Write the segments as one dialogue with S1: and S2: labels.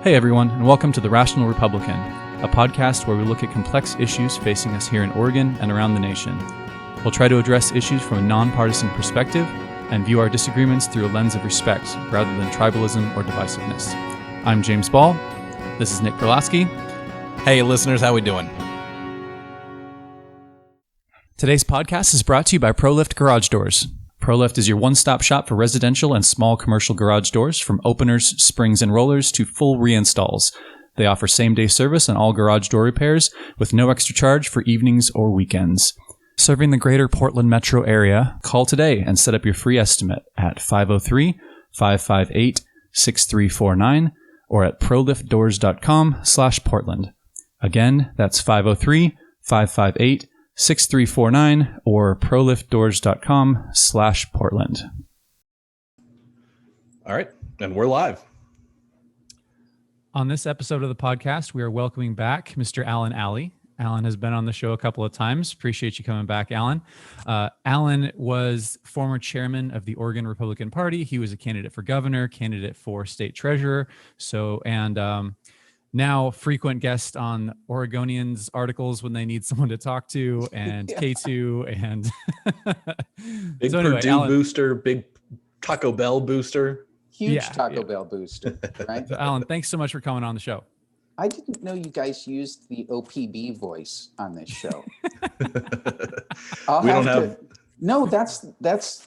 S1: Hey everyone, and welcome to The Rational Republican, a podcast where we look at complex issues facing us here in Oregon and around the nation. We'll try to address issues from a nonpartisan perspective and view our disagreements through a lens of respect rather than tribalism or divisiveness. I'm James Ball. This is Nick Perlasky.
S2: Hey listeners, how we doing?
S1: Today's podcast is brought to you by ProLift Garage Doors. ProLift is your one-stop shop for residential and small commercial garage doors, from openers, springs, and rollers to full reinstalls. They offer same-day service on all garage door repairs with no extra charge for evenings or weekends. Serving the greater Portland metro area, call today and set up your free estimate at 503-558-6349 or at proliftdoors.com/Portland. Again, that's 503-558-6349 or proliftdoors.com/Portland.
S2: All right, and we're live.
S1: On this episode of the podcast, we are welcoming back Mr. Alan Alley. Alan has been on the show a couple of times. Appreciate you coming back, Alan. Alan was former chairman of the Oregon Republican Party. He was a candidate for governor, candidate for state treasurer. Now frequent guest on Oregonians articles when they need someone to talk to, and yeah. K2 and
S2: big so anyway, Purdue Alan, booster, big Taco Bell booster.
S3: Huge Taco Bell booster, right?
S1: So Alan, thanks so much for coming on the show.
S3: I didn't know you guys used the OPB voice on this show. No, that's.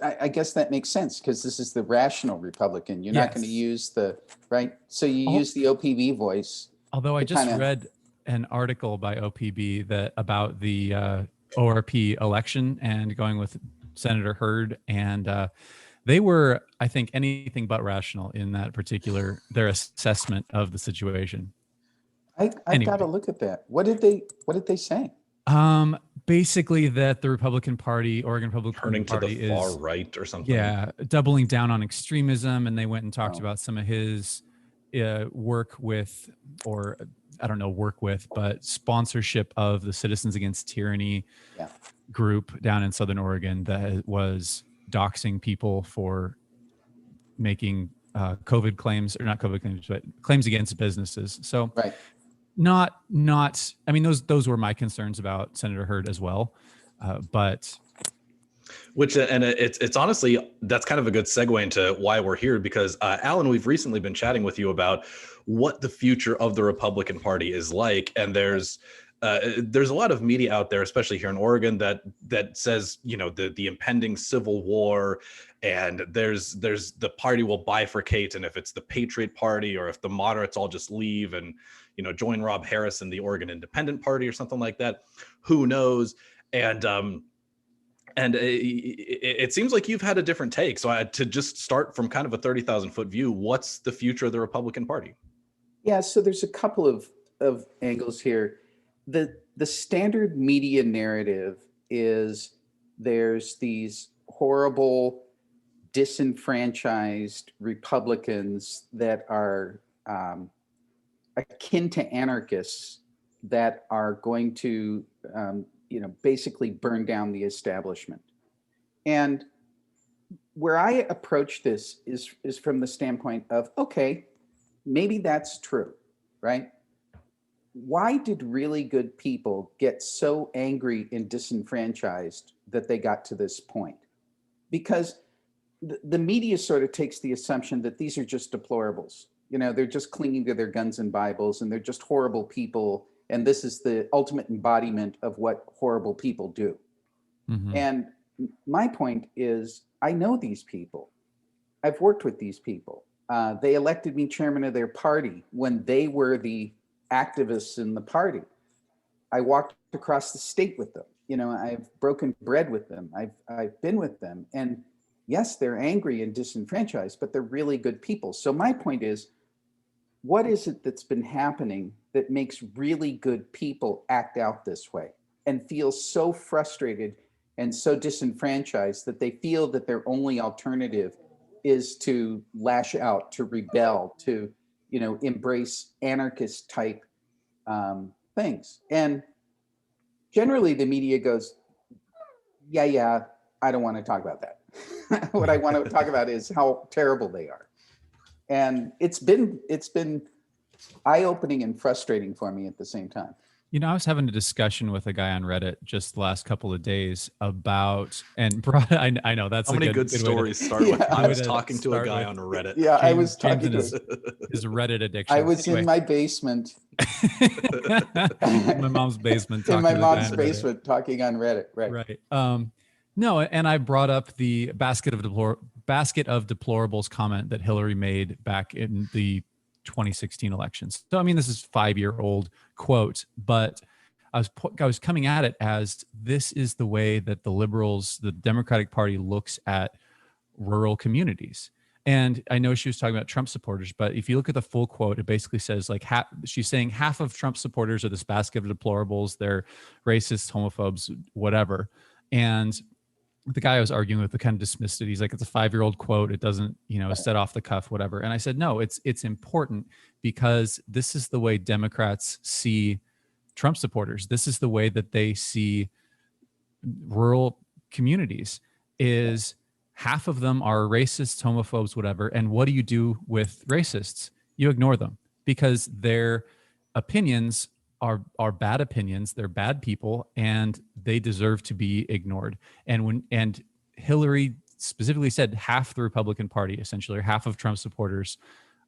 S3: I guess that makes sense because this is the rational Republican. You're not going to use the right. So you use the OPB voice.
S1: Although I just read an article by OPB about the ORP election and going with Senator Hurd, and they were, I think, anything but rational in that particular their assessment of the situation.
S3: I got to look at that. What did they say?
S1: Basically that the Republican Party, Oregon Republican
S2: Party,
S1: turning to
S2: the far right or something.
S1: Yeah, doubling down on extremism, and they went and talked about some of his work with, or I don't know, but sponsorship of the Citizens Against Tyranny group down in Southern Oregon that was doxing people for making COVID claims, or not COVID claims, but claims against businesses. So not, I mean, those were my concerns about Senator Hurd as well.
S2: It's honestly, that's kind of a good segue into why we're here, because Alan, we've recently been chatting with you about what the future of the Republican Party is like, and there's a lot of media out there, especially here in Oregon, that says, you know, the impending civil war, and there's the party will bifurcate, and if it's the Patriot Party or if the moderates all just leave and, you know, join Rob Harris in the Oregon Independent Party or something like that, who knows? And it seems like you've had a different take. So to just start from kind of a 30,000 foot view, what's the future of the Republican Party?
S3: Yeah, so there's a couple of angles here. The standard media narrative is there's these horrible, disenfranchised Republicans that are akin to anarchists that are going to basically burn down the establishment. And where I approach this is from the standpoint of, okay, maybe that's true, right? Why did really good people get so angry and disenfranchised that they got to this point? Because the media sort of takes the assumption that these are just deplorables. You know, they're just clinging to their guns and Bibles, and they're just horrible people. And this is the ultimate embodiment of what horrible people do. Mm-hmm. And my point is, I know these people. I've worked with these people. They elected me chairman of their party when they were the activists in the party. I walked across the state with them. You know, I've broken bread with them. I've been with them. And yes, they're angry and disenfranchised, but they're really good people. So my point is, what is it that's been happening that makes really good people act out this way and feel so frustrated and so disenfranchised that they feel that their only alternative is to lash out, to rebel, to, you know, embrace anarchist type things? And generally the media goes, yeah, I don't want to talk about that. What I want to talk about is how terrible they are. And it's been eye-opening and frustrating for me at the same time.
S1: You know, I was having a discussion with a guy on Reddit just the last couple of days about, and I know that's
S2: How many good
S1: way
S2: stories start with
S3: Yeah.
S2: I was
S1: way to
S2: talking to a
S1: start
S2: guy
S1: with.
S2: on Reddit.
S3: Yeah, I
S1: James-
S3: was talking
S1: James
S3: to.
S1: his Reddit addiction.
S3: I was
S1: Anyway.
S3: in my basement.
S1: In my mom's basement.
S3: In my
S1: talking to the guy
S3: mom's
S1: on Reddit.
S3: basement, talking on Reddit. Right.
S1: Right. No, and I brought up the basket of deplorables comment that Hillary made back in the 2016 elections. So I mean, this is 5-year-old quote, but I was coming at it as this is the way that the liberals, the Democratic Party, looks at rural communities. And I know she was talking about Trump supporters, but if you look at the full quote, it basically says like she's saying half of Trump supporters are this basket of deplorables. They're racists, homophobes, whatever. And the guy I was arguing with kind of dismissed it. He's like, it's a 5-year-old quote. It doesn't, set off the cuff, whatever. And I said, no, it's important because this is the way Democrats see Trump supporters. This is the way that they see rural communities is half of them are racists, homophobes, whatever. And what do you do with racists? You ignore them because their opinions are bad opinions. They're bad people and they deserve to be ignored. And Hillary specifically said half the Republican Party, essentially, or half of Trump supporters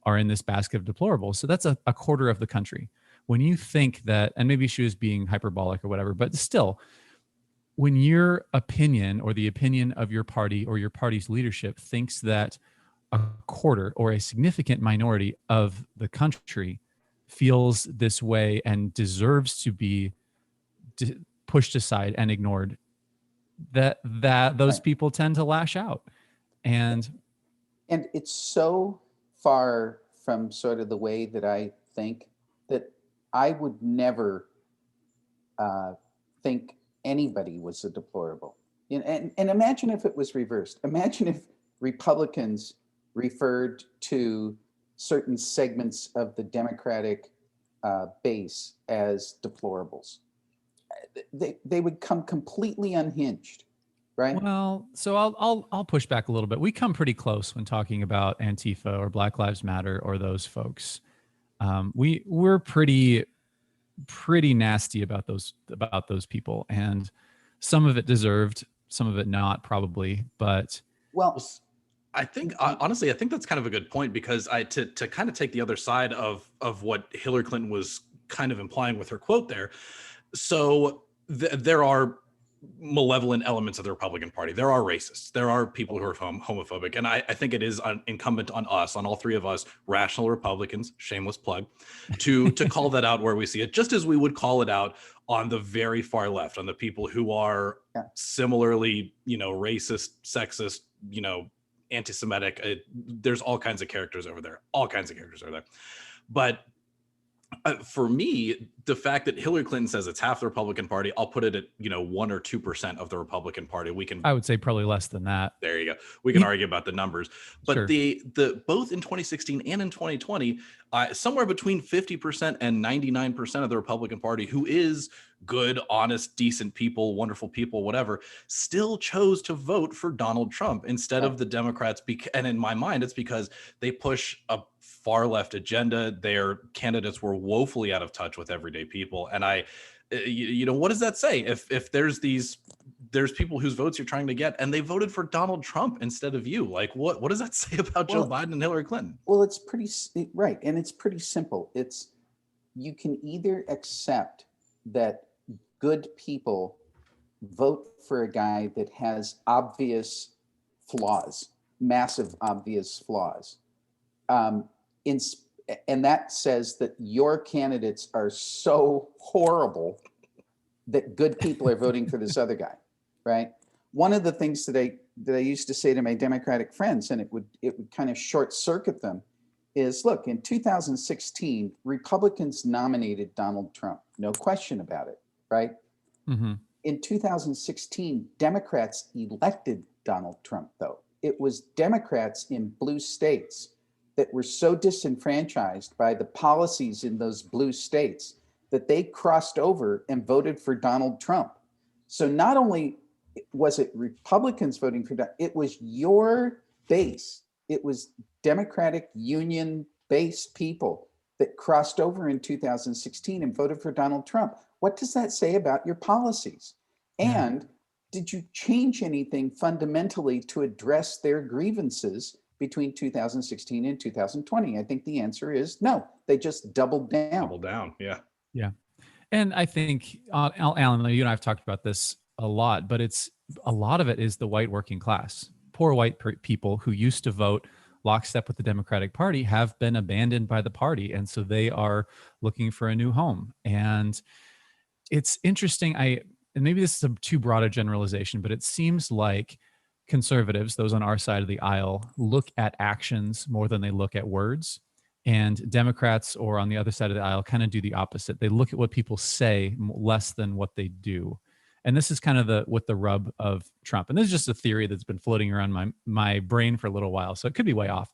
S1: are in this basket of deplorables. So that's a quarter of the country. When you think that, and maybe she was being hyperbolic or whatever, but still, when your opinion or the opinion of your party or your party's leadership thinks that a quarter or a significant minority of the country feels this way and deserves to be pushed aside and ignored, that those people tend to lash out. And
S3: it's so far from sort of the way that I think that I would never think anybody was a deplorable. And imagine if it was reversed. Imagine if Republicans referred to certain segments of the Democratic base as deplorables. They would come completely unhinged, right?
S1: well, so I'll push back a little bit. We come pretty close when talking about Antifa or Black Lives Matter or those folks. We're pretty nasty about those people, and some of it deserved, some of it not, probably. But
S3: Well,
S2: I think honestly, I think that's kind of a good point because to kind of take the other side of what Hillary Clinton was kind of implying with her quote there. So there are malevolent elements of the Republican Party. There are racists. There are people who are homophobic. And I think it is incumbent on us, on all three of us, rational Republicans, shameless plug, to call that out where we see it, just as we would call it out on the very far left, on the people who are similarly, racist, sexist, anti-Semitic. There's all kinds of characters over there, But for me, the fact that Hillary Clinton says it's half the Republican Party, I'll put it at 1 or 2% of the Republican Party.
S1: I would say probably less than that.
S2: There you go. We can argue about the numbers, but
S1: Sure.
S2: the both in 2016 and in 2020, somewhere between 50% and 99% of the Republican Party, who is good, honest, decent people, wonderful people, whatever, still chose to vote for Donald Trump instead of the Democrats. And in my mind, it's because they push a far left agenda. Their candidates were woefully out of touch with everyday people. And what does that say? If there's people whose votes you're trying to get and they voted for Donald Trump instead of you, like what does that say about Joe Biden and Hillary Clinton?
S3: Well, it's pretty right. And it's pretty simple. You can either accept that good people vote for a guy that has obvious flaws, massive obvious flaws. And that says that your candidates are so horrible that good people are voting for this other guy, right? One of the things that I used to say to my Democratic friends, and it would kind of short circuit them, is look, in 2016, Republicans nominated Donald Trump, no question about it, right?
S1: Mm-hmm.
S3: In 2016, Democrats elected Donald Trump, though. It was Democrats in blue states that were so disenfranchised by the policies in those blue states that they crossed over and voted for Donald Trump. So not only was it Republicans voting for that, it was your base. It was Democratic Union-based people that crossed over in 2016 and voted for Donald Trump. What does that say about your policies?
S1: Yeah.
S3: And did you change anything fundamentally to address their grievances between 2016 and 2020? I think the answer is no. They just doubled down.
S2: Double down. Yeah.
S1: Yeah. And I think, Alan, you and I have talked about this a lot, but a lot of it is the white working class. Poor white people who used to vote lockstep with the Democratic Party have been abandoned by the party. And so they are looking for a new home. And it's interesting. And maybe this is a too broad a generalization, but it seems like conservatives, those on our side of the aisle, look at actions more than they look at words. And Democrats, or on the other side of the aisle, kind of do the opposite. They look at what people say less than what they do. And this is kind of the rub of Trump. And this is just a theory that's been floating around my brain for a little while, so it could be way off.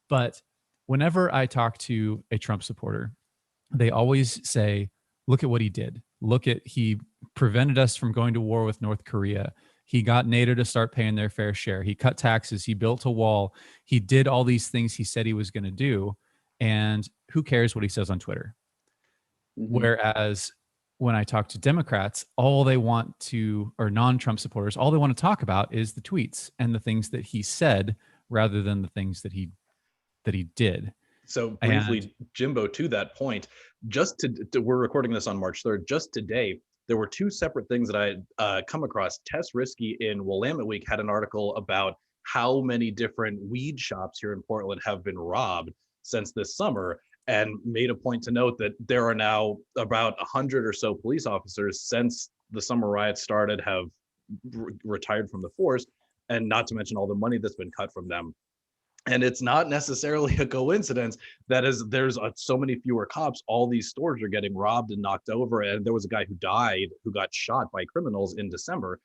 S1: But whenever I talk to a Trump supporter, they always say, look at what he did. He prevented us from going to war with North Korea. He got NATO to start paying their fair share. He cut taxes. He built a wall. He did all these things he said he was going to do. And who cares what he says on Twitter? Mm-hmm. Whereas when I talk to Democrats, all they want to, or non-Trump supporters, all they want to talk about is the tweets and the things that he said rather than the things that he did.
S2: So briefly, Jimbo, to that point, we're recording this on March 3rd. Just today, there were two separate things that I come across. Tess Risky in Willamette Week had an article about how many different weed shops here in Portland have been robbed since this summer, and made a point to note that there are now about 100 or so police officers since the summer riots started have retired from the force, and not to mention all the money that's been cut from them. And it's not necessarily a coincidence that there's so many fewer cops, all these stores are getting robbed and knocked over. And there was a guy who got shot by criminals in December.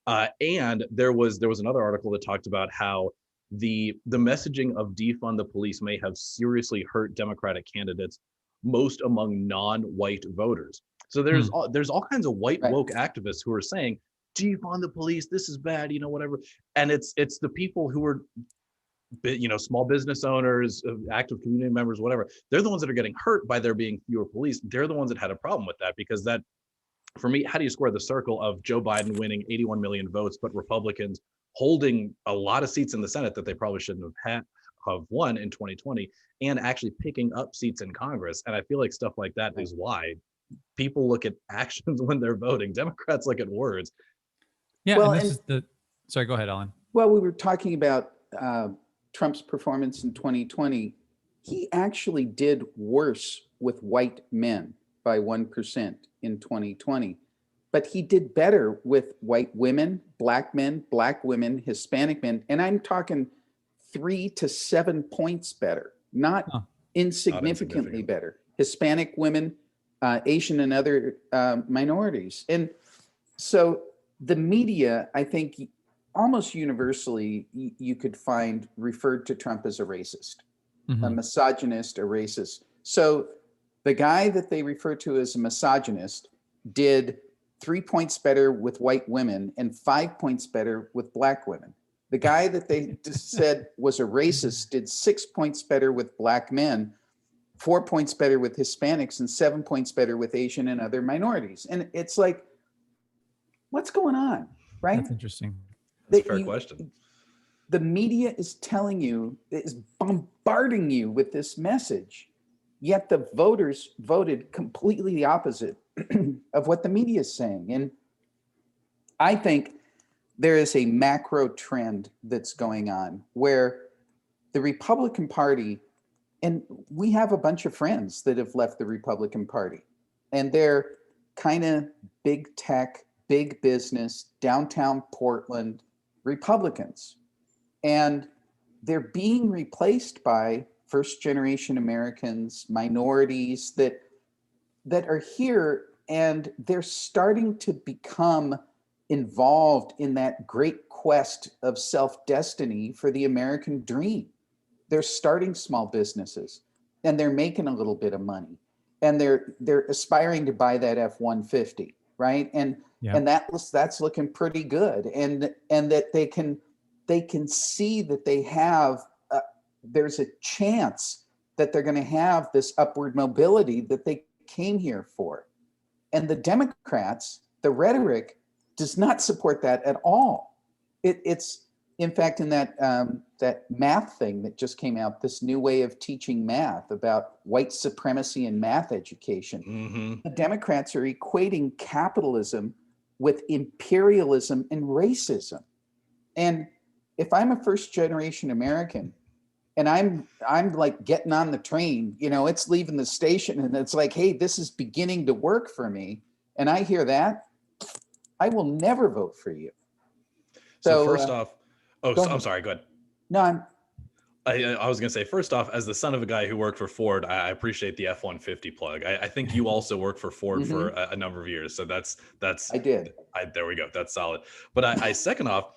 S2: And there was another article that talked about how the messaging of defund the police may have seriously hurt Democratic candidates, most among non-white voters. So there's all kinds of white woke activists who are saying, defund the police, this is bad, whatever. And it's the people who are, small business owners, active community members, whatever. They're the ones that are getting hurt by there being fewer police. They're the ones that had a problem with that, because that, for me, how do you square the circle of Joe Biden winning 81 million votes, but Republicans holding a lot of seats in the Senate that they probably shouldn't have won in 2020, and actually picking up seats in Congress? And I feel like stuff like that is why people look at actions when they're voting. Democrats look at words.
S1: Yeah, well, sorry, go ahead, Alan.
S3: Well, we were talking about Trump's performance in 2020. He actually did worse with white men by 1% in 2020. But he did better with white women, black men, black women, Hispanic men. And I'm talking 3 to 7 points better, not insignificantly better. Hispanic women, Asian and other minorities. And so the media, I think, almost universally, you could find referred to Trump as a racist, a misogynist, a racist. So the guy that they refer to as a misogynist did 3 points better with white women and 5 points better with black women. The guy that they just said was a racist did 6 points better with black men, 4 points better with Hispanics, and 7 points better with Asian and other minorities. And it's like, what's going on, right?
S1: That's interesting.
S2: That's a fair question.
S3: The media is telling you, is bombarding you with this message, yet the voters voted completely the opposite of what the media is saying. And I think there is a macro trend that's going on where the Republican Party, and we have a bunch of friends that have left the Republican Party, and they're kind of big tech, big business, downtown Portland Republicans. And they're being replaced by first generation Americans, minorities that are here, and they're starting to become involved in that great quest of self-destiny for the American dream. They're starting small businesses, and they're making a little bit of money, and they're aspiring to buy that F-150, right? And that's looking pretty good, and that they can see that they have there's a chance that they're going to have this upward mobility that they came here for. And the Democrats, the rhetoric does not support that at all. It's in fact, in that that math thing that just came out, this new way of teaching math about white supremacy in math education, the Democrats are equating capitalism with imperialism and racism. And if I'm a first generation American and I'm like getting on the train, you know, it's leaving the station and it's like, hey, this is beginning to work for me. And I hear that, I will never vote for you.
S2: So first off, I'm sorry, go ahead.
S3: No,
S2: I was going to say, first off, as the son of a guy who worked for Ford, I appreciate the F-150 plug. I think you also worked for Ford for a number of years. So that's
S3: I did.
S2: There we go. That's solid. But I second off,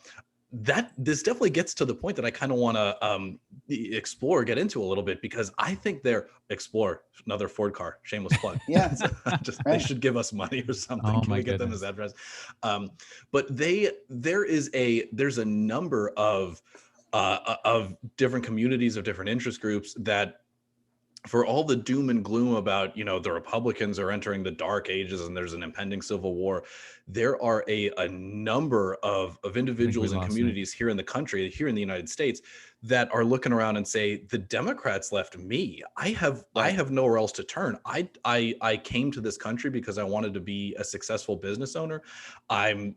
S2: this definitely gets to the point that I kind of want to get into a little bit, because I think Explorer, another Ford car, shameless plug.
S3: Yeah.
S2: They should give us money or something.
S1: Oh,
S2: Can we get them as address? But there's a number of different communities, of different interest groups, that for all the doom and gloom about, you know, the Republicans are entering the dark ages and there's an impending civil war, there are a number of individuals and communities here in the country, here in the United States, that are looking around and say, the Democrats left me. I have nowhere else to turn. I came to this country because I wanted to be a successful business owner. I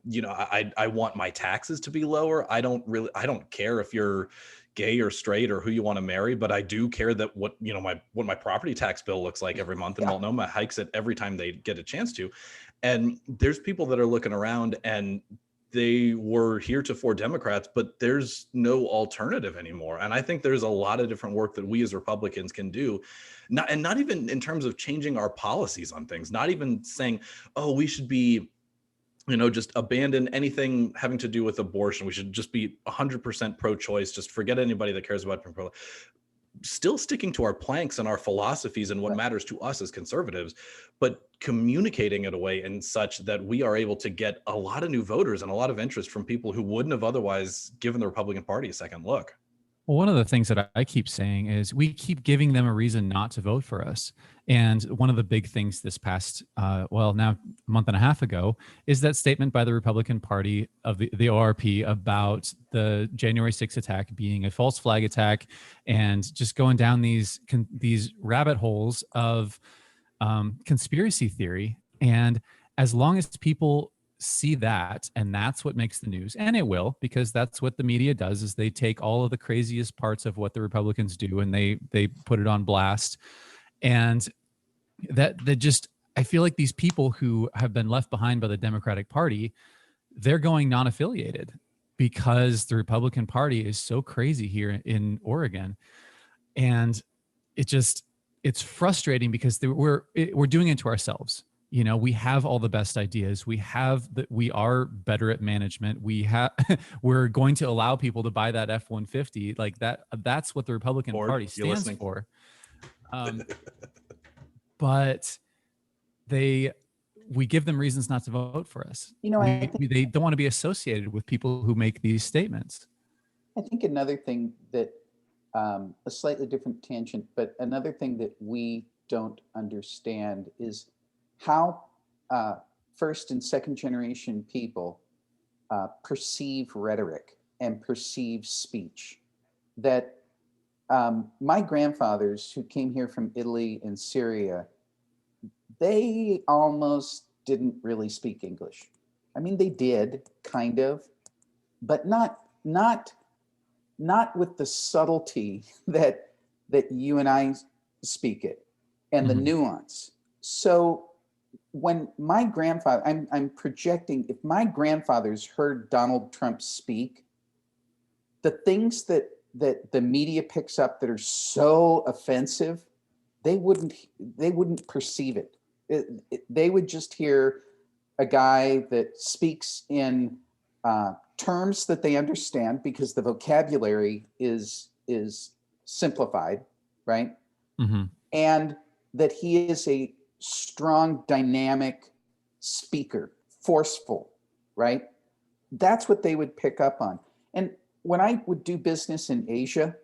S2: want my taxes to be lower. I don't care if you're gay or straight or who you want to marry, but I do care that what my property tax bill looks like every month, and Multnomah hikes it every time they get a chance to. And there's people that are looking around, and they were heretofore Democrats, but there's no alternative anymore. And I think there's a lot of different work that we as Republicans can do, not even in terms of changing our policies on things, not even saying, oh, we should be, just abandon anything having to do with abortion. We should just be 100% pro-choice. Just forget anybody that cares about pro. Still sticking to our planks and our philosophies and what matters to us as conservatives, but communicating it away in such that we are able to get a lot of new voters and a lot of interest from people who wouldn't have otherwise given the Republican Party a second look.
S1: Well, one of the things that I keep saying is we keep giving them a reason not to vote for us. And one of the big things this past, now a month and a half ago, is that statement by the Republican Party of the ORP about the January 6th attack being a false flag attack, and just going down these rabbit holes of conspiracy theory. And as long as people see that, and that's what makes the news, and it will, because that's what the media does, is they take all of the craziest parts of what the Republicans do and they put it on blast. And that just, I feel like these people who have been left behind by the Democratic Party, they're going non-affiliated because the Republican Party is so crazy here in Oregon. And it's frustrating because we're doing it to ourselves. We have all the best ideas. We are better at management. We're going to allow people to buy that F-150 like that. That's what the Republican Party stands for. But we give them reasons not to vote for us. They don't want to be associated with people who make these statements.
S3: I think another thing that, a slightly different tangent, but another thing that we don't understand is how first and second generation people perceive rhetoric and perceive speech. That my grandfathers, who came here from Italy and Syria, they almost didn't really speak English. I mean, they did kind of, but not with the subtlety that you and I speak it, and the nuance. So when my grandfather, I'm projecting, if my grandfathers heard Donald Trump speak, the things that the media picks up that are so offensive, they wouldn't perceive it. They would just hear a guy that speaks in terms that they understand because the vocabulary is simplified, right? Mm-hmm. And that he is a strong, dynamic speaker, forceful, right? That's what they would pick up on. And when I would do business in Asia,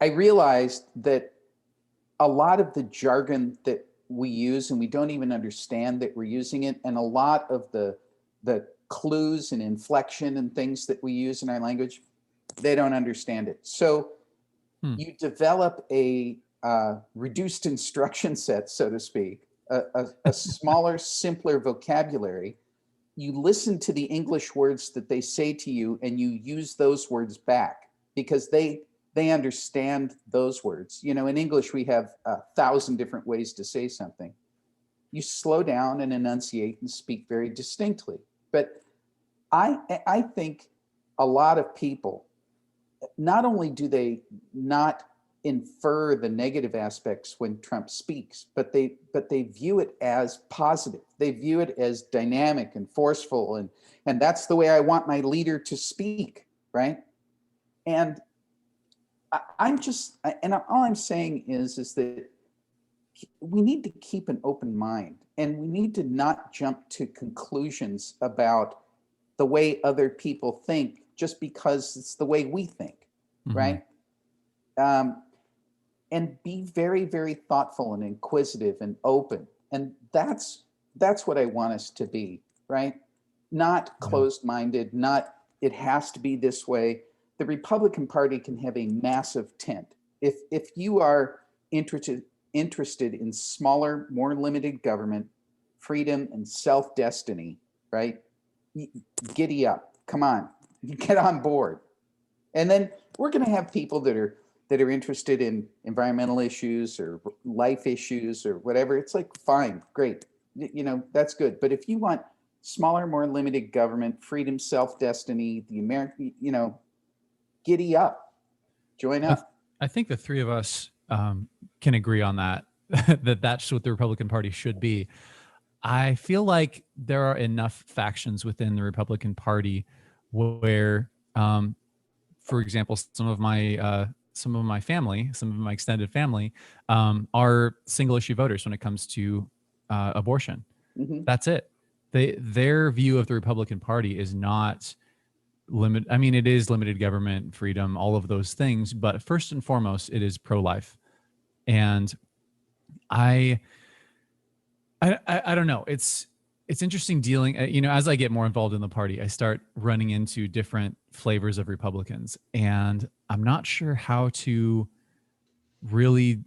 S3: I realized that a lot of the jargon that we use, and we don't even understand that we're using it, and a lot of the clues and inflection and things that we use in our language, they don't understand it. So you develop a reduced instruction set, so to speak, a smaller, simpler vocabulary. You listen to the English words that they say to you, and you use those words back because they understand those words. You know, in English, we have 1,000 different ways to say something. You slow down and enunciate and speak very distinctly. But I think a lot of people, not only do they not infer the negative aspects when Trump speaks, but they view it as positive. They view it as dynamic and forceful, and that's the way I want my leader to speak, right? And all I'm saying is that we need to keep an open mind, and we need to not jump to conclusions about the way other people think just because it's the way we think, right? And be very, very thoughtful and inquisitive and open. And that's what I want us to be, right? Not closed-minded, not it has to be this way. The Republican Party can have a massive tent. If you are interested in smaller, more limited government, freedom, and self-destiny, right? Giddy up, come on, get on board. And then we're going to have people that are interested in environmental issues or life issues or whatever. It's like, fine, great, you know, that's good. But if you want smaller, more limited government, freedom, self-destiny, the American, you know, giddy up, join up.
S1: I think the three of us can agree on that, that's what the Republican Party should be. I feel like there are enough factions within the Republican Party where, for example, some of my family, some of my extended family, are single issue voters when it comes to abortion. That's it. Their view of the Republican Party is not I mean, it is limited government, freedom, all of those things, but first and foremost, it is pro-life. And I don't know. It's interesting dealing, you know, as I get more involved in the party, I start running into different flavors of Republicans, and I'm not sure how to really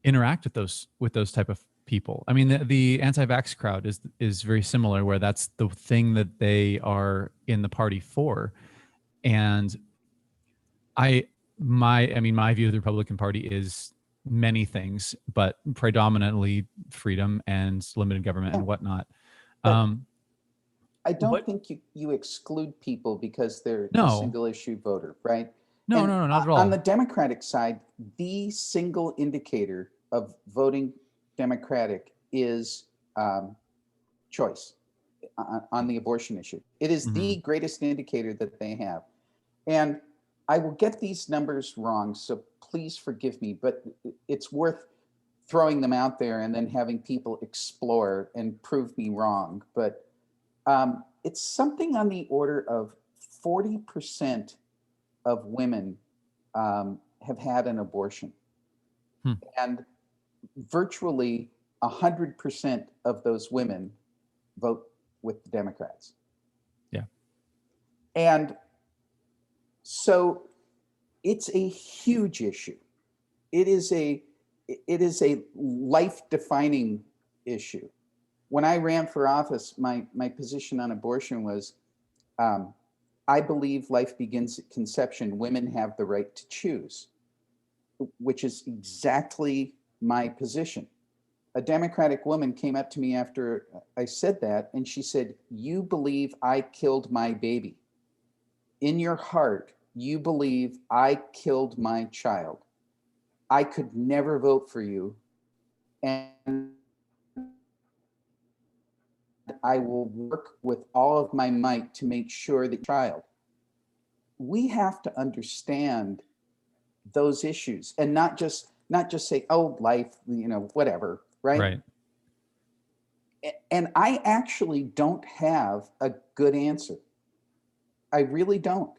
S1: interact with those type of people. I mean, the anti-vax crowd is very similar, where that's the thing that they are in the party for. And my view of the Republican Party is many things, but predominantly freedom and limited government and whatnot.
S3: I don't think you exclude people because they're a single issue voter, right?
S1: No, not at all.
S3: On the Democratic side, the single indicator of voting Democratic is choice on the abortion issue. It is the greatest indicator that they have. And I will get these numbers wrong, so please forgive me, but it's worth throwing them out there and then having people explore and prove me wrong. But it's something on the order of 40% of women have had an abortion. And virtually 100% of those women vote with the Democrats.
S1: Yeah.
S3: And so it's a huge issue. It is a life-defining issue. When I ran for office, my position on abortion was, I believe life begins at conception. Women have the right to choose, which is exactly my position. A Democratic woman came up to me after I said that, and she said, "You believe I killed my baby. In your heart, you believe I killed my child. I could never vote for you, and I will work with all of my might to make sure that child." We have to understand those issues and not just say, "Oh, life, you know, whatever," right? And I actually don't have a good answer. I really don't,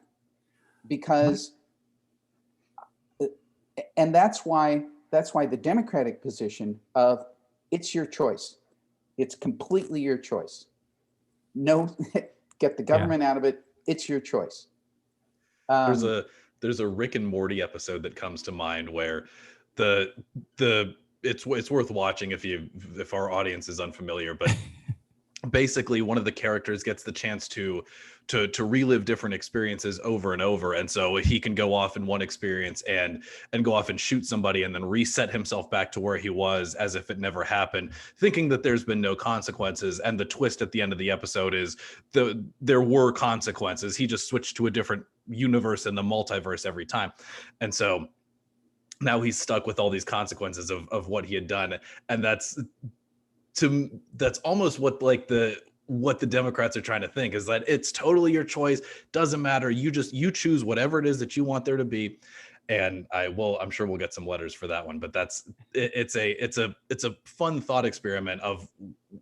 S3: because, and that's why that's why the Democratic position of it's your choice. It's completely your choice. No, get the government out of it. It's your choice.
S2: There's a Rick and Morty episode that comes to mind where it's worth watching if our audience is unfamiliar, but basically one of the characters gets the chance to relive different experiences over and over, and so he can go off in one experience and go off and shoot somebody and then reset himself back to where he was as if it never happened, thinking that there's been no consequences. And the twist at the end of the episode is there were consequences. He just switched to a different universe in the multiverse every time, and so now he's stuck with all these consequences of what he had done. And that's almost what the Democrats are trying to think, is that it's totally your choice. Doesn't matter. You choose whatever it is that you want there to be. And I'm sure we'll get some letters for that one, but it's a fun thought experiment of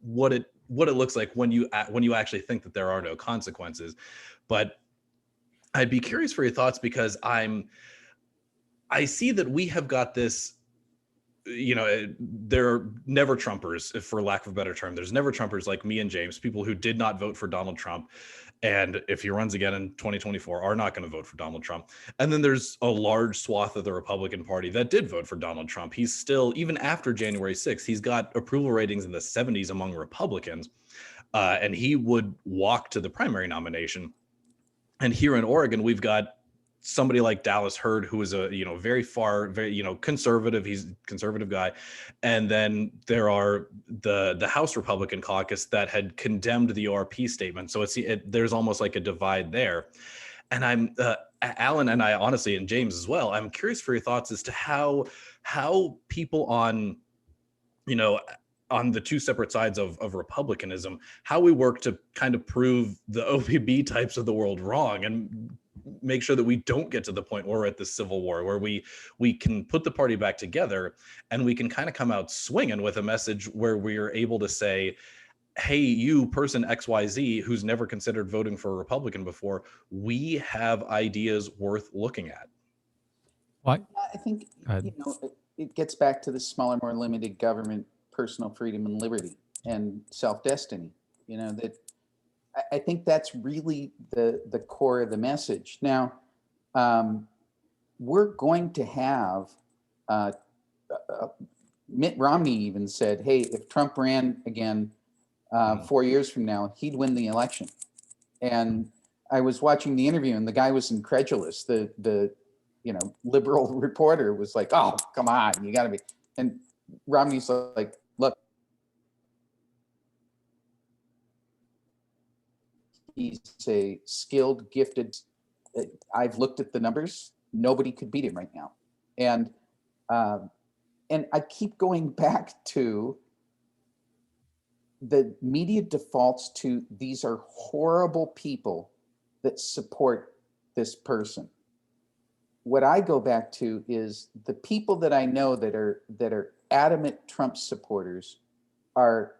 S2: what it looks like when you actually think that there are no consequences. But I'd be curious for your thoughts, because I see that we have got this, there are never Trumpers, for lack of a better term. There's never Trumpers like me and James, people who did not vote for Donald Trump, and if he runs again in 2024, are not going to vote for Donald Trump. And then there's a large swath of the Republican Party that did vote for Donald Trump. He's still, even after January 6th, he's got approval ratings in the 70s among Republicans, and he would walk to the primary nomination. And here in Oregon, we've got somebody like Dallas Hurd, who is a very conservative. He's a conservative guy. And then there are the House Republican caucus that had condemned the ORP statement. So there's almost like a divide there. And I'm Alan, and I honestly, and James as well, I'm curious for your thoughts as to how people on the two separate sides of Republicanism, how we work to kind of prove the OPB types of the world wrong, and make sure that we don't get to the point where we're at this civil war, where we can put the party back together, and we can kind of come out swinging with a message where we are able to say, hey, you person XYZ who's never considered voting for a Republican before, we have ideas worth looking at.
S1: What?
S3: I think it gets back to the smaller, more limited government, personal freedom and liberty, and self-destiny. That I think that's really the core of the message. Now, we're going to have Mitt Romney even said, hey, if Trump ran again 4 years from now, he'd win the election. And I was watching the interview, and the guy was incredulous. The liberal reporter was like, oh, come on, you got to be. And Romney's like, look, he's a skilled, gifted. I've looked at the numbers. Nobody could beat him right now. And I keep going back to the media defaults to these are horrible people that support this person. What I go back to is the people that I know that are adamant Trump supporters are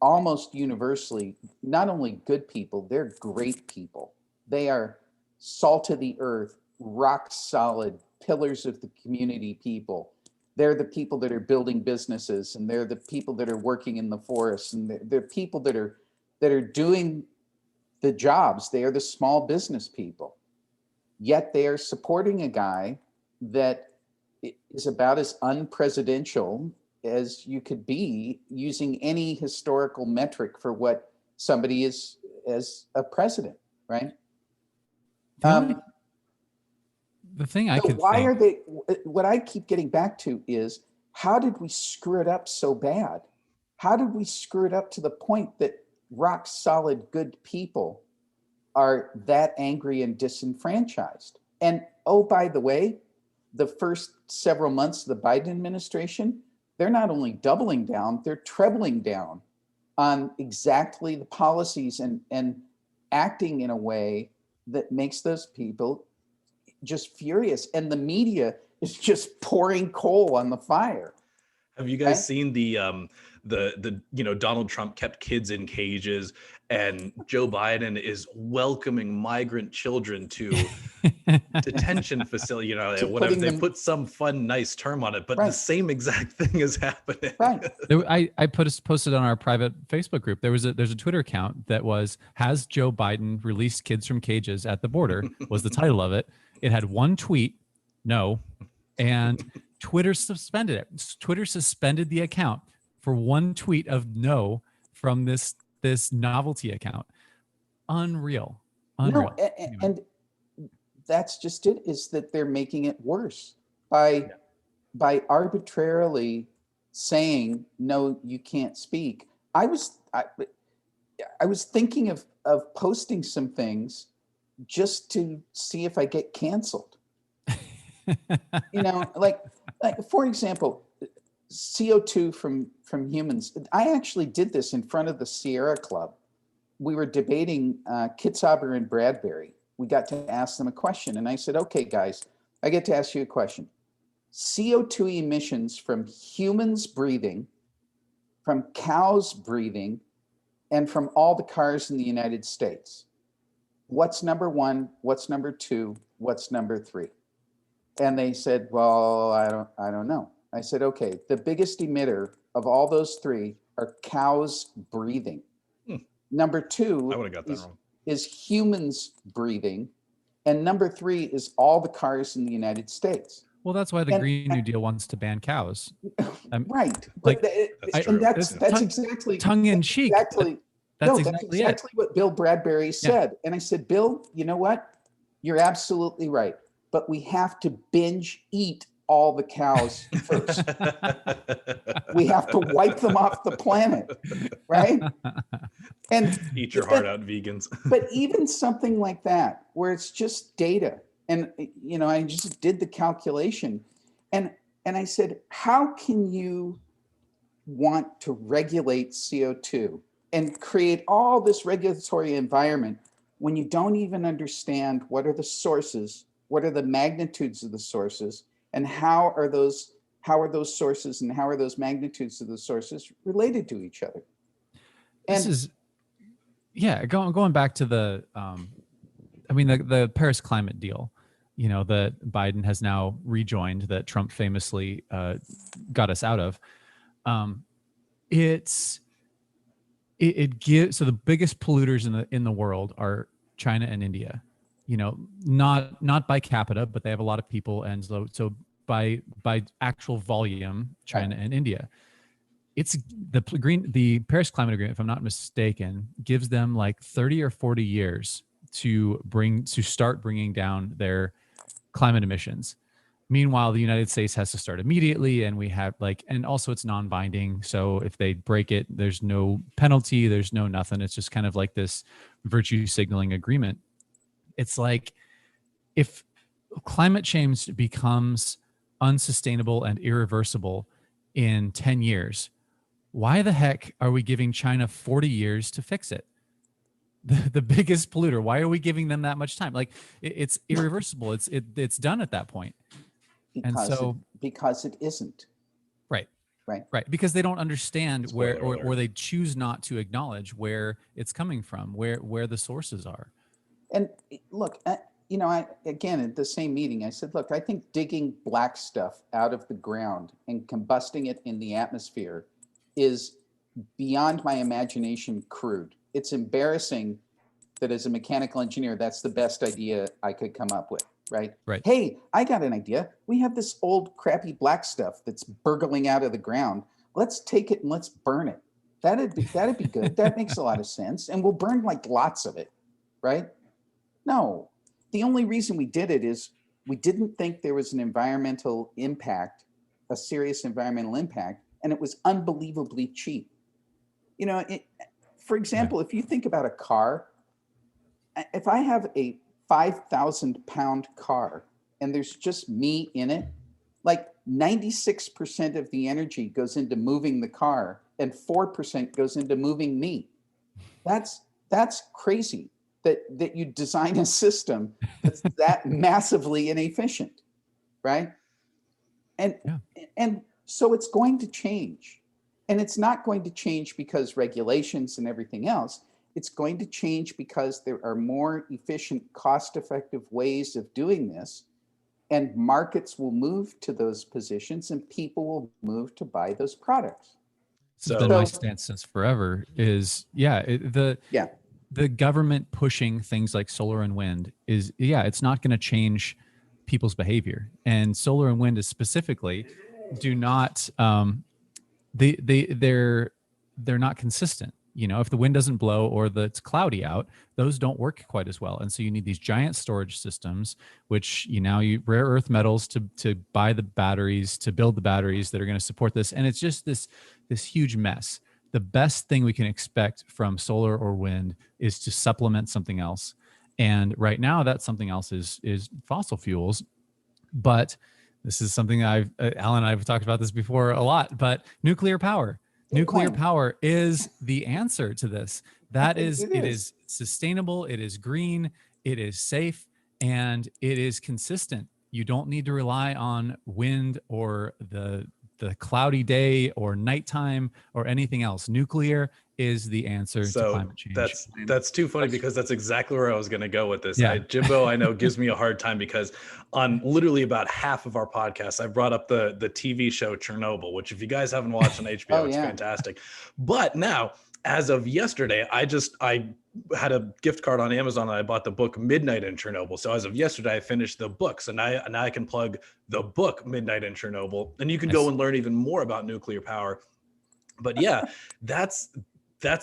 S3: almost universally not only good people, they're great people. They are salt of the earth, rock solid, pillars of the community people. They're the people that are building businesses, and they're the people that are working in the forests, and they're people that are doing the jobs. They are the small business people. Yet they are supporting a guy that is about as unpresidential as you could be using any historical metric for what somebody is as a president, right?
S1: The thing I could
S3: why
S1: think,
S3: are they? What I keep getting back to is, how did we screw it up so bad? How did we screw it up to the point that rock solid good people are that angry and disenfranchised? And oh, by the way, the first several months of the Biden administration, they're not only doubling down, they're trebling down on exactly the policies and acting in a way that makes those people just furious. And the media is just pouring coal on the fire.
S2: Have you guys seen the Donald Trump kept kids in cages, and Joe Biden is welcoming migrant children to detention facility, whatever. They put some fun, nice term on it, but the same exact thing is happening.
S3: Right.
S1: I posted on our private Facebook group. There's a Twitter account that was, "Has Joe Biden released kids from cages at the border?" was the title of it. It had one tweet, no, and Twitter suspended it. Twitter suspended the account for one tweet of no from this novelty account. Unreal.
S3: No, and that's just it, is that they're making it worse by arbitrarily saying, no, you can't speak. I was thinking of posting some things just to see if I get canceled. Like for example, CO2 from humans. I actually did this in front of the Sierra Club. We were debating Kitzhaber and Bradbury. We got to ask them a question, and I said, okay, guys, I get to ask you a question. CO2 emissions from humans breathing, from cows breathing, and from all the cars in the United States. What's number one? What's number two? What's number three? And they said, well, I don't know. I said, okay, the biggest emitter of all those three are cows breathing. Number two
S2: I would have got that wrong.
S3: Is humans breathing. And number three is all the cars in the United States.
S1: Well, that's why the Green New Deal wants to ban cows.
S3: Right.
S1: Like,
S3: that's exactly
S1: tongue in cheek.
S3: Exactly. That's exactly what Bill Bradbury said. Yeah. And I said, Bill, you know what? You're absolutely right. But we have to binge eat all the cows first. We have to wipe them off the planet, right? And
S2: eat your heart out, vegans.
S3: But even something like that, where it's just data, and I just did the calculation, and I said, how can you want to regulate CO2 and create all this regulatory environment when you don't even understand what are the sources, what are the magnitudes of the sources, and how are those sources and how are those magnitudes of the sources related to each other? And
S1: this is, going back to the the Paris climate deal, that Biden has now rejoined, that Trump famously got us out of. It gives, so the biggest polluters in the world are China and India. Not by capita, but they have a lot of people, and so by actual volume, China and India. It's the Paris Climate Agreement, if I'm not mistaken, gives them like 30 or 40 years to start bringing down their climate emissions. Meanwhile, the United States has to start immediately, and we have and also it's non-binding. So if they break it, there's no penalty, there's no nothing. It's just kind of like this virtue signaling agreement. It's like, if climate change becomes unsustainable and irreversible in 10 years, why the heck are we giving China 40 years to fix it? The biggest polluter, why are we giving them that much time? Like, it's irreversible. It's done at that point.
S3: Because it isn't.
S1: Right. Because they don't understand where, or they choose not to acknowledge where it's coming from, where the sources are.
S3: And look, again, at the same meeting, I said, look, I think digging black stuff out of the ground and combusting it in the atmosphere is beyond my imagination crude. It's embarrassing that as a mechanical engineer, that's the best idea I could come up with, right? Hey, I got an idea. We have this old crappy black stuff that's burgling out of the ground. Let's take it and let's burn it. That'd be good. That makes a lot of sense. And we'll burn like lots of it, right? No, the only reason we did it is we didn't think there was an environmental impact, a serious environmental impact, and it was unbelievably cheap. For example, if you think about a car, if I have a 5,000 pound car and there's just me in it, like 96% of the energy goes into moving the car and 4% goes into moving me. That's crazy. That you design a system that's that massively inefficient, right? And So it's going to change. And it's not going to change because regulations and everything else. It's going to change because there are more efficient, cost-effective ways of doing this. And markets will move to those positions and people will move to buy those products.
S1: So been my stance since forever is, the government pushing things like solar and wind is, it's not going to change people's behavior. And solar and wind is specifically do not, they're not consistent. You know, if the wind doesn't blow or it's cloudy out, those don't work quite as well. And so you need these giant storage systems, which you rare earth metals to buy the batteries, to build the batteries that are going to support this. And it's just this huge mess. The best thing we can expect from solar or wind is to supplement something else. And right now that something else is fossil fuels. But this is something Alan and I have talked about this before a lot, but nuclear power. Nuclear power is the answer to this. It is sustainable, it is green, it is safe, and it is consistent. You don't need to rely on wind or the cloudy day or nighttime or anything else. Nuclear is the answer to climate change.
S2: That's too funny because that's exactly where I was going to go with this.
S1: Yeah.
S2: Jimbo, I know, gives me a hard time because on literally about half of our podcasts, I brought up the TV show Chernobyl, which if you guys haven't watched on HBO, it's fantastic. But now, as of yesterday, I had a gift card on Amazon and I bought the book Midnight in Chernobyl. So as of yesterday, I finished the book. So now I can plug the book Midnight in Chernobyl, and you can go and learn even more about nuclear power. But yeah, that's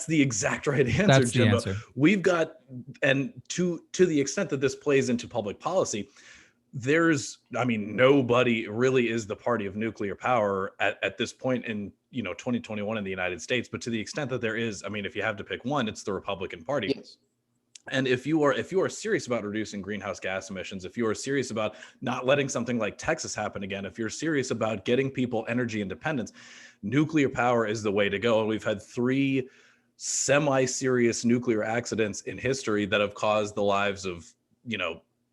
S2: the exact right answer,
S1: that's
S2: Jimbo.
S1: The answer.
S2: We've got, and to the extent that this plays into public policy, nobody really is the party of nuclear power at this point in 2021 in the United States. But to the extent that there is, if you have to pick one, it's the Republican Party.
S3: Yes.
S2: And if you are serious about reducing greenhouse gas emissions, if you are serious about not letting something like Texas happen again, if you're serious about getting people energy independence, nuclear power is the way to go. And we've had 3 semi-serious nuclear accidents in history that have caused the lives of,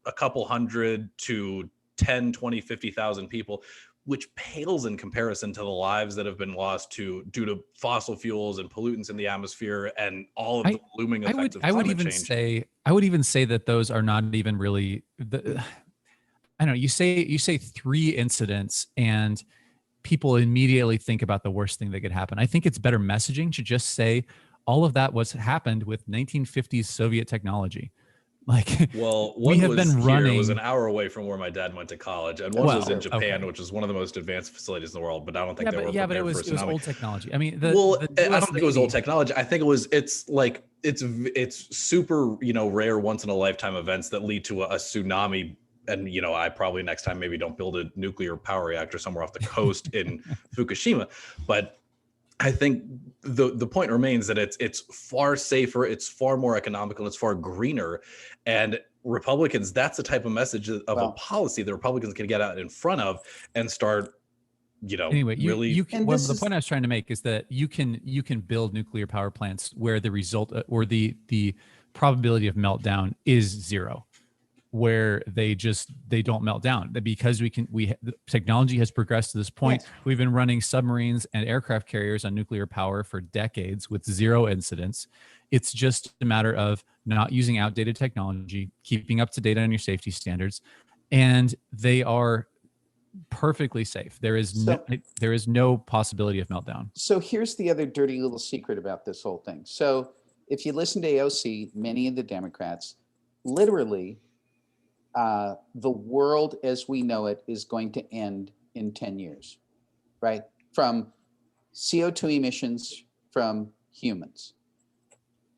S2: a couple hundred to 10, 20, 50,000 people, which pales in comparison to the lives that have been lost due to fossil fuels and pollutants in the atmosphere and all of the looming effects of climate change.
S1: I would even say that those are not even really I don't know. You say 3 incidents and people immediately think about the worst thing that could happen. I think it's better messaging to just say all of that happened with 1950s Soviet technology.
S2: We have been running. It was an hour away from where my dad went to college, and one was in Japan, which is one of the most advassed facilities in the world. But I don't think they were prepared for tsunami.
S1: It was old technology. I
S2: don't think it was old technology. I think it's super rare once in a lifetime events that lead to a tsunami. And I probably next time maybe don't build a nuclear power reactor somewhere off the coast in Fukushima, but I think the point remains that it's far safer, it's far more economical, and it's far greener. And Republicans, that's the type of message of a policy that Republicans can get out in front of and start,
S1: anyway,
S2: really.
S1: The point I was trying to make is that you can build nuclear power plants where the result or the probability of meltdown is 0. Where they don't melt down, because technology has progressed to this point. Yes. We've been running submarines and aircraft carriers on nuclear power for decades with 0 incidents. It's just a matter of not using outdated technology, keeping up to date on your safety standards, and they are perfectly safe. There is no possibility of meltdown.
S3: So here's the other dirty little secret about this whole thing. So if you listen to AOC, many of the Democrats, literally, the world as we know it is going to end in 10 years, right? From CO2 emissions from humans.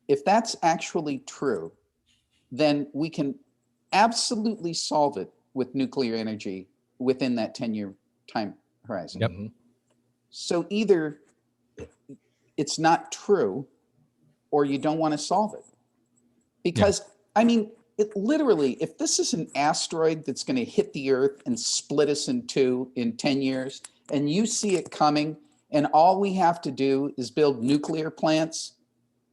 S3: If that's actually true, then we can absolutely solve it with nuclear energy within that 10-year time horizon.
S1: Yep.
S3: So either it's not true or you don't want to solve it. Because, it literally, if this is an asteroid that's going to hit the Earth and split us in 2 in 10 years, and you see it coming, and all we have to do is build nuclear plants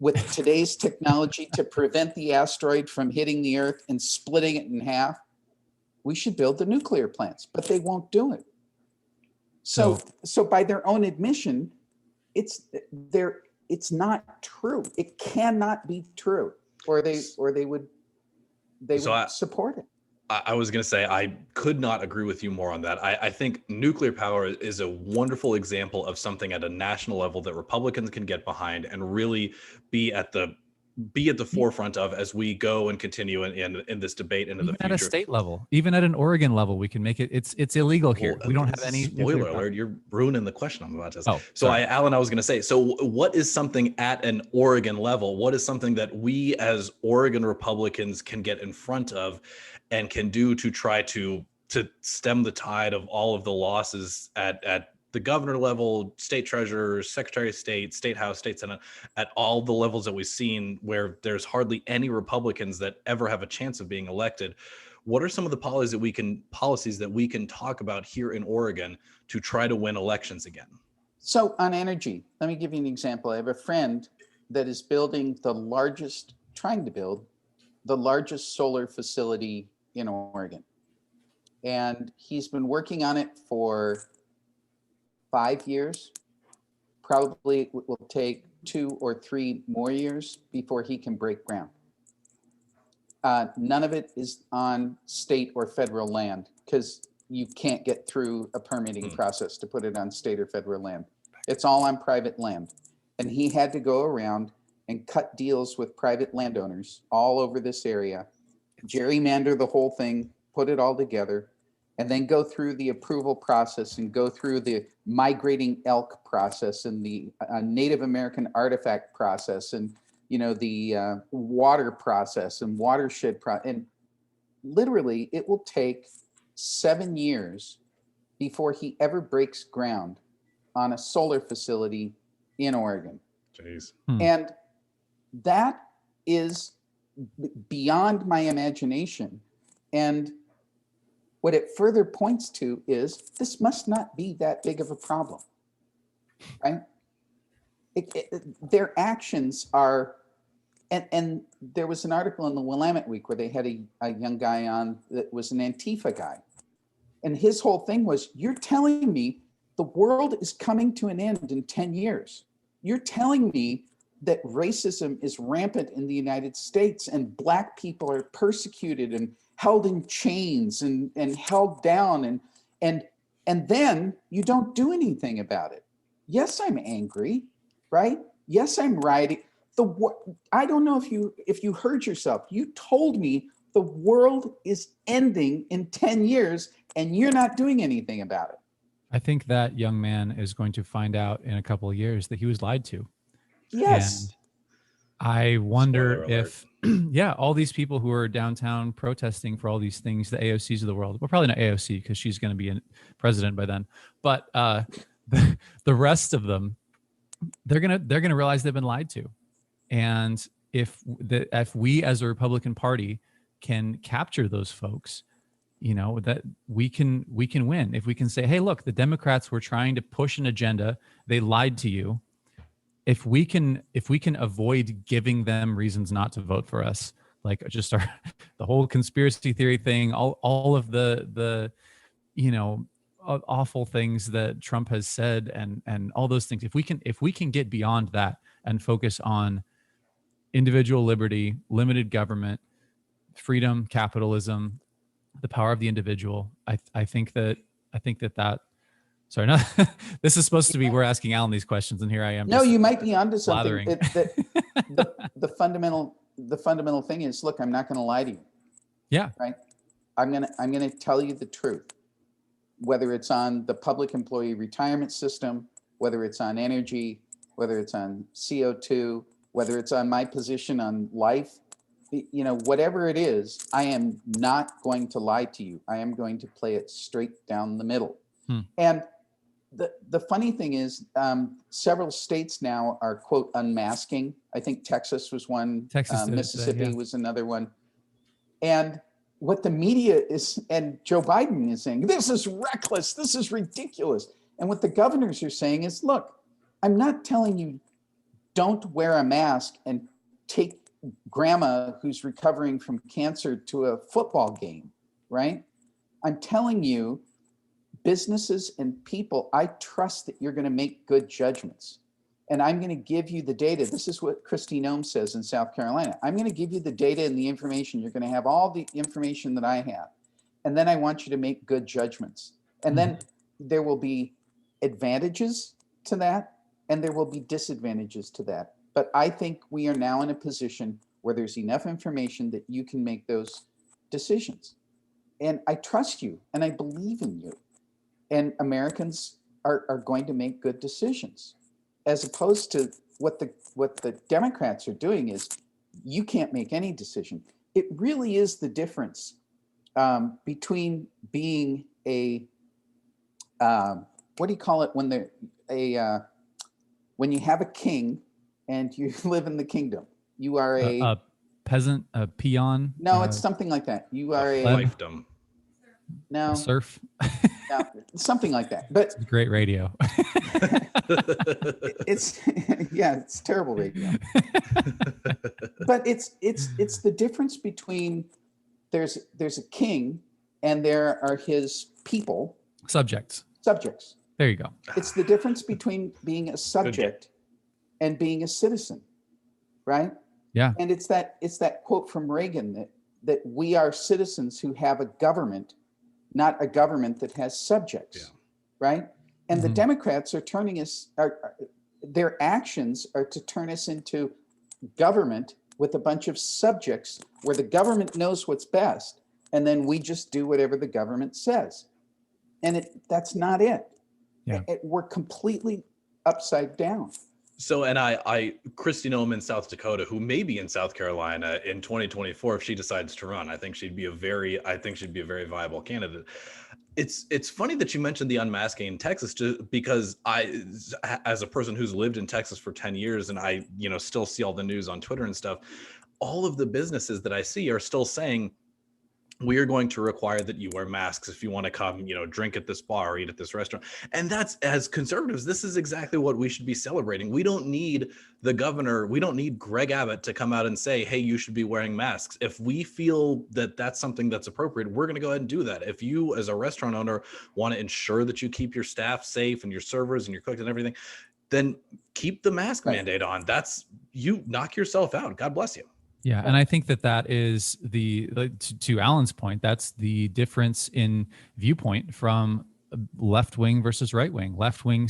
S3: with today's technology to prevent the asteroid from hitting the Earth and splitting it in half, we should build the nuclear plants, but they won't do it. So by their own admission, it's not true. It cannot be true, or they would support it.
S2: I was going to say, I could not agree with you more on that. I think nuclear power is a wonderful example of something at a national level that Republicans can get behind and really be at the forefront of as we go and continue in this debate into
S1: even
S2: the future.
S1: At a state level, even at an Oregon level, we can make it. It's illegal here.
S2: Well,
S1: we don't have any
S2: spoiler alert. You're ruining the question I'm about to ask.
S1: Oh,
S2: so Alan, I was going to say, so what is something at an Oregon level? What is something that we as Oregon Republicans can get in front of and can do to try to stem the tide of all of the losses at the governor level, state treasurer, secretary of state, state house, state senate, at all the levels that we've seen where there's hardly any Republicans that ever have a chance of being elected? What are some of the policies that we can talk about here in Oregon to try to win elections again?
S3: So on energy, let me give you an example. I have a friend that is trying to build the largest solar facility in Oregon. And he's been working on it for 5 years. Probably it will take 2 or 3 more years before he can break ground. None of it is on state or federal land because you can't get through a permitting process to put it on state or federal land. It's all on private land. And he had to go around and cut deals with private landowners all over this area, gerrymander the whole thing, put it all together, and then go through the approval process and go through the migrating elk process and the Native American artifact process and the water process and watershed and literally it will take 7 years before he ever breaks ground on a solar facility in Oregon.
S2: Jeez.
S3: And that is beyond my imagination. And what it further points to is this must not be that big of a problem, right? Their actions are, and there was an article in the Willamette Week where they had a young guy on that was an Antifa guy. And his whole thing was, you're telling me the world is coming to an end in 10 years. You're telling me that racism is rampant in the United States and Black people are persecuted and held in chains and held down and then you don't do anything about it. Yes, I'm angry, right? Yes, I'm rioting. I don't know if you heard yourself. You told me the world is ending in 10 years and you're not doing anything about it.
S1: I think that young man is going to find out in a couple of years that he was lied to.
S3: Yes.
S1: And I wonder if, all these people who are downtown protesting for all these things, the AOCs of the world, well, probably not AOC because she's going to be president by then, but the rest of them, they're gonna realize they've been lied to. And if we as a Republican Party can capture those folks, that we can win. If we can say, hey, look, the Democrats were trying to push an agenda, they lied to you. If we can avoid giving them reasons not to vote for us, like just the whole conspiracy theory thing, all of the awful things that Trump has said and all those things, if we can get beyond that and focus on individual liberty, limited government, freedom, capitalism, the power of the individual, I think that sorry, no, this is supposed to be, we're asking Alan these questions and here I am.
S3: No, you might be onto something. The fundamental thing is, look, I'm not going to lie to you.
S1: Yeah.
S3: Right. I'm going to tell you the truth, whether it's on the public employee retirement system, whether it's on energy, whether it's on CO2, whether it's on my position on life, whatever it is, I am not going to lie to you. I am going to play it straight down the middle. And the funny thing is, several states now are, quote, unmasking. I think Texas was one. Mississippi was another one. And what the media is, and Joe Biden is saying, this is reckless, this is ridiculous. And what the governors are saying is, look, I'm not telling you don't wear a mask and take grandma who's recovering from cancer to a football game, right? I'm telling you, businesses and people, I trust that you're going to make good judgments. And I'm going to give you the data. This is what Christine Ohm says in South Carolina. I'm going to give you the data and the information. You're going to have all the information that I have. And then I want you to make good judgments. And then there will be advantages to that, and there will be disadvantages to that. But I think we are now in a position where there's enough information that you can make those decisions. And I trust you, and I believe in you. And Americans are going to make good decisions, as opposed to what the Democrats are doing is you can't make any decision. It really is the difference between being a what do you call it when when you have a king and you live in the kingdom? You are
S1: a peasant, a peon.
S3: No, it's something like that. You are a
S2: fiefdom.
S3: No,
S1: a serf.
S3: Yeah, something like that. But
S1: It's great radio.
S3: it's it's terrible radio. But it's the difference between there's a king and there are his people.
S1: Subjects.
S3: There
S1: you go.
S3: It's the difference between being a subject and being a citizen, right?
S1: Yeah.
S3: And it's that quote from Reagan that we are citizens who have a government, not a government that has subjects, right? And the Democrats are turning us, their actions are to turn us into government with a bunch of subjects where the government knows what's best, and then we just do whatever the government says. And that's not it.
S1: Yeah.
S3: We're completely upside down.
S2: So, and I Christine Ohm in South Dakota, who may be in South Carolina in 2024 if she decides to run, I think she'd be a very viable candidate. It's funny that you mentioned the unmasking in Texas, just because I, as a person who's lived in Texas for 10 years, and I, still see all the news on Twitter and stuff, all of the businesses that I see are still saying, we are going to require that you wear masks if you want to come, drink at this bar or eat at this restaurant. And that's, as conservatives, this is exactly what we should be celebrating. We don't need the governor. We don't need Greg Abbott to come out and say, hey, you should be wearing masks. If we feel that that's something that's appropriate, we're going to go ahead and do that. If you, as a restaurant owner, want to ensure that you keep your staff safe and your servers and your cooks and everything, then keep the mask mandate on. That's, you knock yourself out. God bless you.
S1: Yeah, and I think that is to Alan's point, that's the difference in viewpoint from left wing versus right wing. Left wing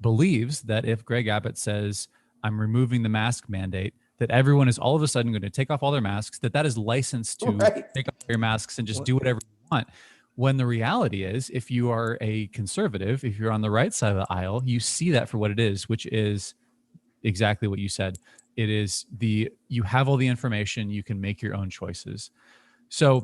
S1: believes that if Greg Abbott says, I'm removing the mask mandate, that everyone is all of a sudden going to take off all their masks, that is licensed to take off your masks and just do whatever you want. When the reality is, if you are a conservative, if you're on the right side of the aisle, you see that for what it is, which is exactly what you said. It is you have all the information, you can make your own choices. So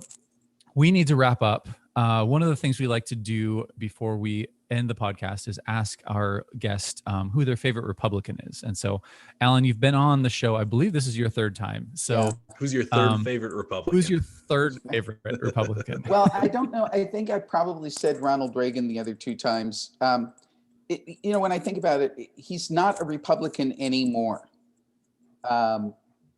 S1: we need to wrap up. One of the things we like to do before we end the podcast is ask our guest who their favorite Republican is. And so, Alan, you've been on the show. I believe this is your third time. So
S2: who's your third favorite Republican?
S1: Who's your third favorite Republican?
S3: Well, I don't know. I think I probably said Ronald Reagan the other two times. When I think about it, he's not a Republican anymore.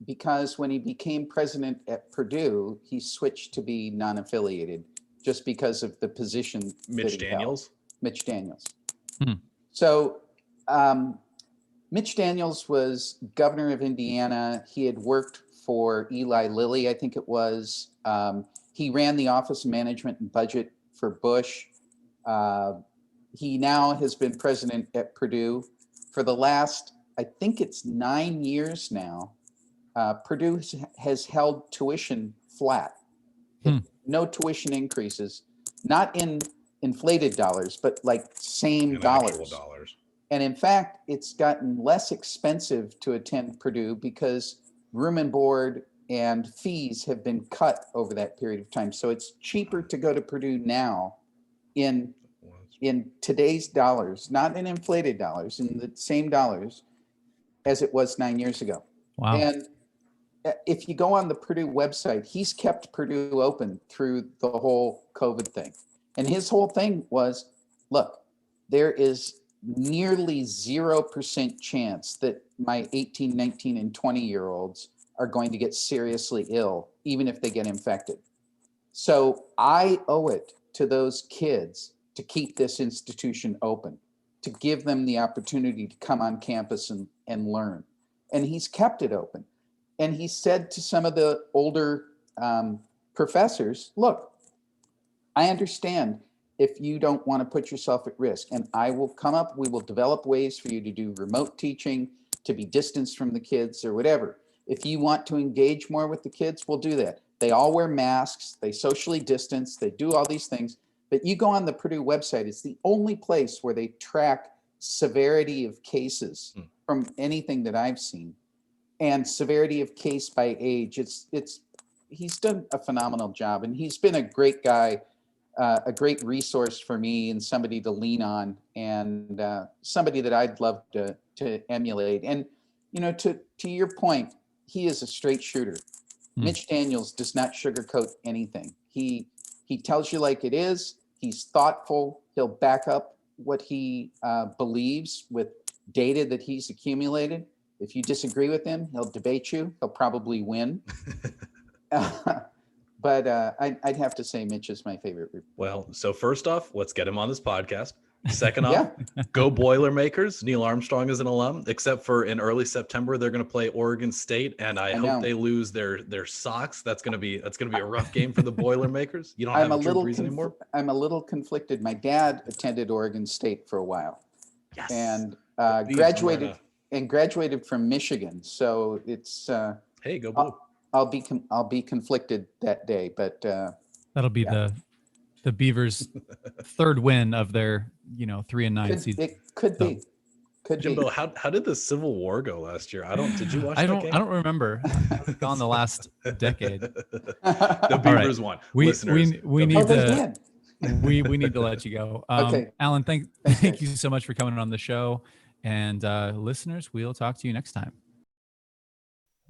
S3: Because when he became president at Purdue, he switched to be non-affiliated just because of the position. Mitch Daniels. So Mitch Daniels was governor of Indiana. He had worked for Eli Lilly, I think it was. He ran the Office of Management and Budget for Bush. He now has been president at Purdue for the last, I think it's 9 years now. Purdue has held tuition flat. No tuition increases, not in inflated dollars, but like same dollars. And in fact, it's gotten less expensive to attend Purdue because room and board and fees have been cut over that period of time. So it's cheaper to go to Purdue now in today's dollars, not in inflated dollars, in the same dollars as it was 9 years ago.
S1: Wow.
S3: And if you go on the Purdue website, he's kept Purdue open through the whole COVID thing. And his whole thing was, look, there is nearly 0% chance that my 18, 19, and 20-year-olds are going to get seriously ill, even if they get infected. So I owe it to those kids to keep this institution open, to give them the opportunity to come on campus and learn. And he's kept it open. And he said to some of the older professors, look, I understand if you don't want to put yourself at risk, and we will develop ways for you to do remote teaching, to be distanced from the kids or whatever. If you want to engage more with the kids, we'll do that. They all wear masks, they socially distance, they do all these things. But you go on the Purdue website, it's the only place where they track severity of cases from anything that I've seen, and severity of case by age. He's done a phenomenal job, and he's been a great guy, a great resource for me, and somebody to lean on, and somebody that I'd love to emulate. And to your point, he is a straight shooter. Mitch Daniels does not sugarcoat anything. He tells you like it is. He's thoughtful. He'll back up what he believes with data that he's accumulated. If you disagree with him, he'll debate you. He'll probably win. But I'd have to say Mitch is my favorite.
S2: Well, so first off, let's get him on this podcast. Second off, go Boilermakers. Neil Armstrong is an alum, except for in early September, they're going to play Oregon State, and I hope they lose their socks. That's going to be a rough game for the Boilermakers. You don't have a Drew Brees anymore.
S3: I'm a little conflicted. My dad attended Oregon State for a while, and graduated from Michigan. So it's
S2: hey, go Blue.
S3: I'll be conflicted that day, but
S1: that'll be the Beavers' third win of their 3-9 season.
S3: It could be.
S2: Jimbo, how did the Civil War go last year? Did you watch that game?
S1: I don't remember. It's gone the last decade.
S2: The Beavers won.
S1: We need
S3: to
S1: we need to let you go.
S3: Okay.
S1: Alan, thank you so much for coming on the show. And listeners, we'll talk to you next time.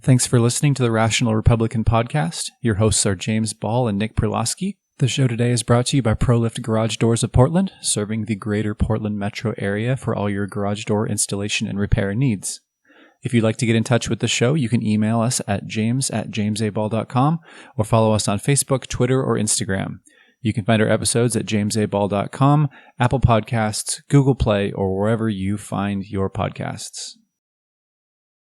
S1: Thanks for listening to the Rational Republican podcast. Your hosts are James Ball and Nick Perlosky. The show today is brought to you by ProLift Garage Doors of Portland, serving the greater Portland metro area for all your garage door installation and repair needs. If you'd like to get in touch with the show, you can email us at james@jamesaball.com or follow us on Facebook, Twitter, or Instagram. You can find our episodes at jamesaball.com, Apple Podcasts, Google Play, or wherever you find your podcasts.